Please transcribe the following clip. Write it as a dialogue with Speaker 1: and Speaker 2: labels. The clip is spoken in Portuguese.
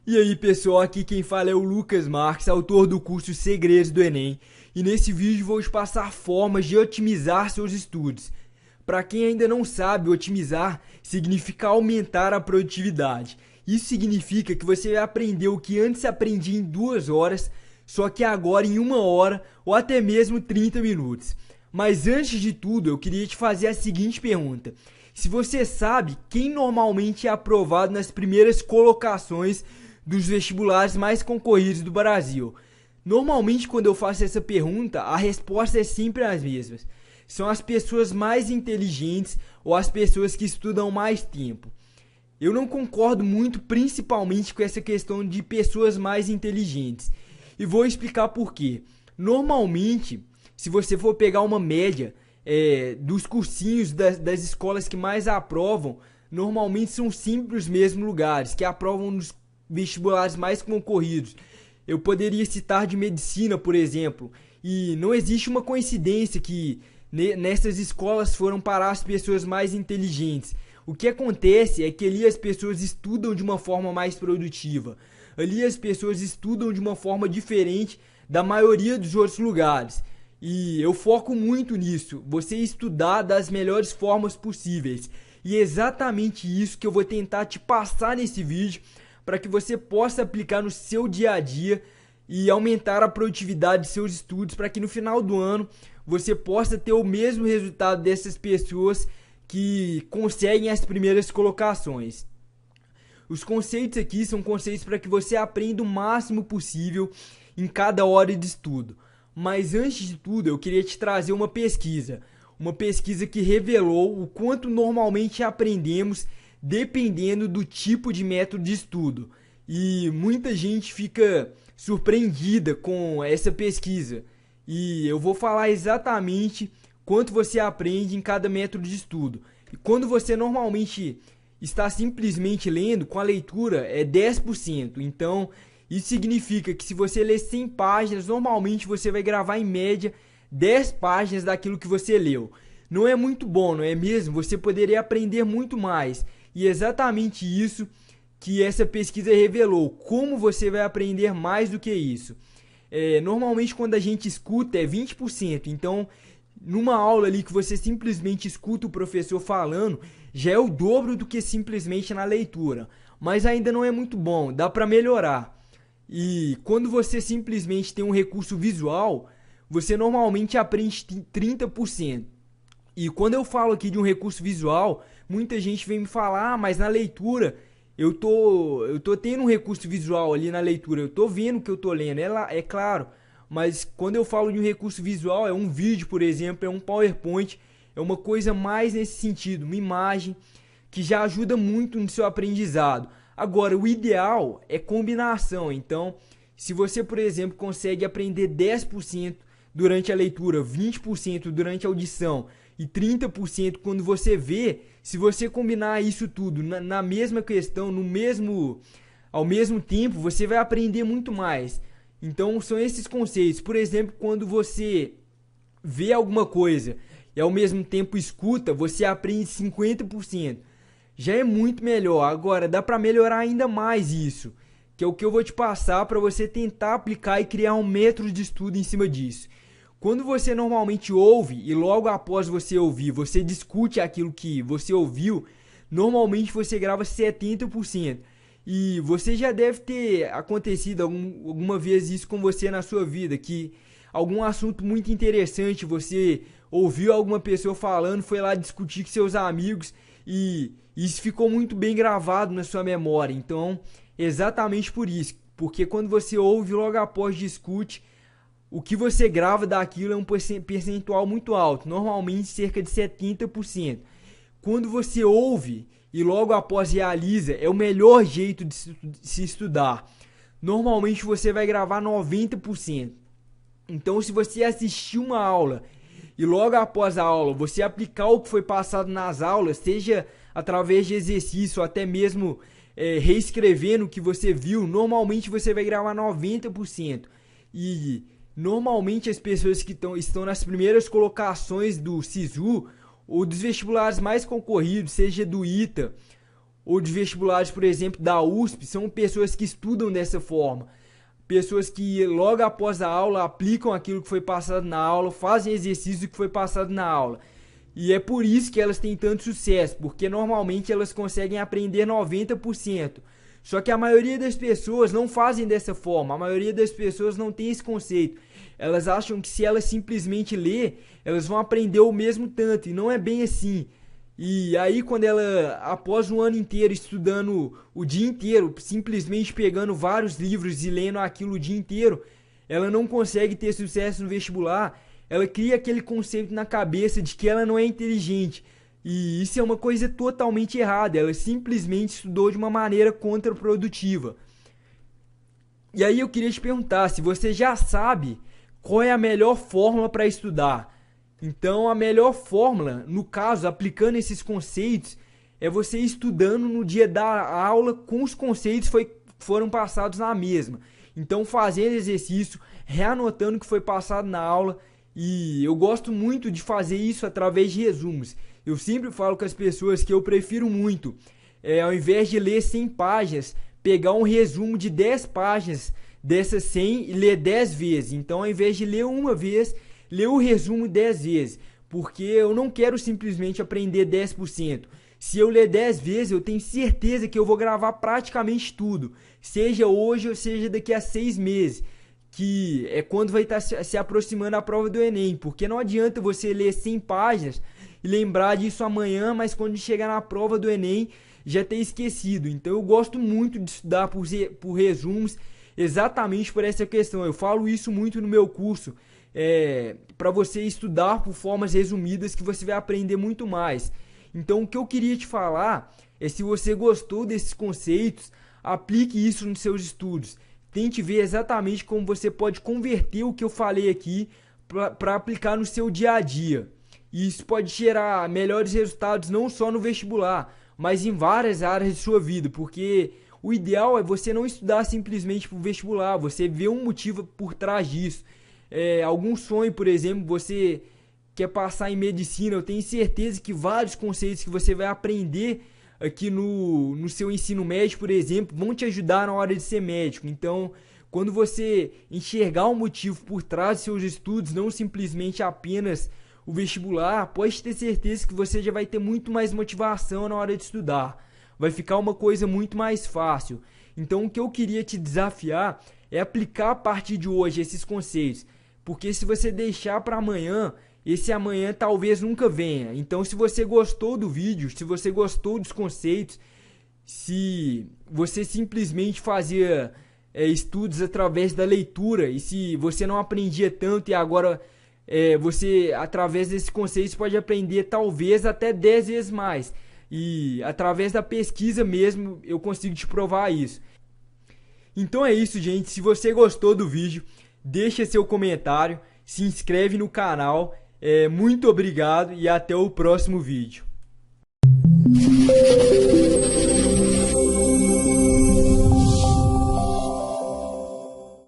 Speaker 1: E aí pessoal, aqui quem fala é o Lucas Marques, autor do curso Segredos do Enem, e nesse vídeo vou te passar formas de otimizar seus estudos. Para quem ainda não sabe, otimizar significa aumentar a produtividade. Isso significa que você vai aprender o que antes aprendia em 2 horas, só que agora em 1 hora ou até mesmo 30 minutos. Mas antes de tudo, eu queria te fazer a seguinte pergunta: se você sabe quem normalmente é aprovado nas primeiras colocações dos vestibulares mais concorridos do Brasil? Normalmente, quando eu faço essa pergunta, a resposta é sempre as mesmas. São as pessoas mais inteligentes ou as pessoas que estudam mais tempo. Eu não concordo muito, principalmente com essa questão de pessoas mais inteligentes. E vou explicar por quê. Normalmente, se você for pegar uma média dos cursinhos das escolas que mais aprovam, normalmente são sempre os mesmos lugares, que aprovam nos vestibulares mais concorridos. Eu poderia citar de medicina, por exemplo. E não existe uma coincidência que nessas escolas foram parar as pessoas mais inteligentes. O que acontece é que ali as pessoas estudam de uma forma mais produtiva. Ali as pessoas estudam de uma forma diferente da maioria dos outros lugares. E eu foco muito nisso, você estudar das melhores formas possíveis. E é exatamente isso que eu vou tentar te passar nesse vídeo, para que você possa aplicar no seu dia a dia e aumentar a produtividade de seus estudos, para que no final do ano você possa ter o mesmo resultado dessas pessoas que conseguem as primeiras colocações. Os conceitos aqui são conceitos para que você aprenda o máximo possível em cada hora de estudo. Mas antes de tudo, eu queria te trazer uma pesquisa que revelou o quanto normalmente aprendemos dependendo do tipo de método de estudo. E muita gente fica surpreendida com essa pesquisa. E eu vou falar exatamente quanto você aprende em cada método de estudo. E quando você normalmente está simplesmente lendo, com a leitura é 10%. Então, isso significa que se você ler 100 páginas, normalmente você vai gravar em média 10 páginas daquilo que você leu. Não é muito bom, não é mesmo? Você poderia aprender muito mais. E é exatamente isso que essa pesquisa revelou. Como você vai aprender mais do que isso? Normalmente quando a gente escuta é 20%. Então, numa aula ali que você simplesmente escuta o professor falando, já é o dobro do que simplesmente na leitura. Mas ainda não é muito bom, dá para melhorar. E quando você simplesmente tem um recurso visual, você normalmente aprende 30%. E quando eu falo aqui de um recurso visual, muita gente vem me falar, mas na leitura eu tô tendo um recurso visual ali na leitura, eu tô vendo o que eu tô lendo, é claro. Mas quando eu falo de um recurso visual, é um vídeo, por exemplo, é um PowerPoint, é uma coisa mais nesse sentido, uma imagem que já ajuda muito no seu aprendizado. Agora, o ideal é combinação. Então, se você, por exemplo, consegue aprender 10% durante a leitura, 20% durante a audição e 30% quando você vê, se você combinar isso tudo na mesma questão, ao mesmo tempo, você vai aprender muito mais. Então, são esses conceitos. Por exemplo, quando você vê alguma coisa e ao mesmo tempo escuta, você aprende 50%. Já é muito melhor. Agora, dá para melhorar ainda mais isso, que é o que eu vou te passar para você tentar aplicar e criar um método de estudo em cima disso. Quando você normalmente ouve e logo após você ouvir, você discute aquilo que você ouviu, normalmente você grava 70%. E você já deve ter acontecido alguma vez isso com você na sua vida, que algum assunto muito interessante, você ouviu alguma pessoa falando, foi lá discutir com seus amigos e isso ficou muito bem gravado na sua memória. Então, exatamente por isso, porque quando você ouve logo após discute, o que você grava daquilo é um percentual muito alto, normalmente cerca de 70%. Quando você ouve e logo após realiza, é o melhor jeito de se estudar. Normalmente você vai gravar 90%. Então, se você assistir uma aula e logo após a aula você aplicar o que foi passado nas aulas, seja através de exercício ou até mesmo reescrevendo o que você viu, normalmente você vai gravar 90%. E normalmente as pessoas que estão nas primeiras colocações do SISU ou dos vestibulares mais concorridos, seja do ITA ou de vestibulares, por exemplo, da USP, são pessoas que estudam dessa forma. Pessoas que logo após a aula aplicam aquilo que foi passado na aula, fazem exercício que foi passado na aula. E é por isso que elas têm tanto sucesso, porque normalmente elas conseguem aprender 90%. Só que a maioria das pessoas não fazem dessa forma, a maioria das pessoas não tem esse conceito. Elas acham que se elas simplesmente ler, elas vão aprender o mesmo tanto, e não é bem assim. E aí quando ela, após um ano inteiro estudando o dia inteiro, simplesmente pegando vários livros e lendo aquilo o dia inteiro, ela não consegue ter sucesso no vestibular. Ela cria aquele conceito na cabeça de que ela não é inteligente. E isso é uma coisa totalmente errada. Ela simplesmente estudou de uma maneira contraprodutiva. E aí eu queria te perguntar se você já sabe qual é a melhor fórmula para estudar. Então a melhor fórmula, no caso, aplicando esses conceitos, é você estudando no dia da aula com os conceitos que foram passados na mesma. Então fazendo exercício, reanotando o que foi passado na aula. E eu gosto muito de fazer isso através de resumos. Eu sempre falo com as pessoas que eu prefiro muito, ao invés de ler 100 páginas, pegar um resumo de 10 páginas dessas 100 e ler 10 vezes. Então, ao invés de ler uma vez, ler o resumo 10 vezes. Porque eu não quero simplesmente aprender 10%. Se eu ler 10 vezes, eu tenho certeza que eu vou gravar praticamente tudo. Seja hoje ou seja daqui a 6 meses. Que é quando vai estar se aproximando a prova do Enem. Porque não adianta você ler 100 páginas e lembrar disso amanhã, mas quando chegar na prova do Enem já ter esquecido. Então eu gosto muito de estudar por resumos, exatamente por essa questão. Eu falo isso muito no meu curso, para você estudar por formas resumidas que você vai aprender muito mais. Então o que eu queria te falar é, se você gostou desses conceitos, aplique isso nos seus estudos. Tente ver exatamente como você pode converter o que eu falei aqui para aplicar no seu dia a dia. E isso pode gerar melhores resultados não só no vestibular, mas em várias áreas de sua vida, porque o ideal é você não estudar simplesmente para o vestibular, você vê um motivo por trás disso. Algum sonho, por exemplo, você quer passar em medicina, eu tenho certeza que vários conceitos que você vai aprender aqui no seu ensino médio, por exemplo, vão te ajudar na hora de ser médico. Então, quando você enxergar um motivo por trás dos seus estudos, não simplesmente apenas o vestibular, pode ter certeza que você já vai ter muito mais motivação na hora de estudar. Vai ficar uma coisa muito mais fácil. Então o que eu queria te desafiar é aplicar a partir de hoje esses conceitos. Porque se você deixar para amanhã, esse amanhã talvez nunca venha. Então se você gostou do vídeo, se você gostou dos conceitos, se você simplesmente fazia estudos através da leitura, e se você não aprendia tanto e agora você, através desses conceitos, pode aprender talvez até 10 vezes mais. E através da pesquisa mesmo, eu consigo te provar isso. Então é isso, gente. Se você gostou do vídeo, deixa seu comentário, se inscreve no canal. Muito obrigado e até o próximo vídeo.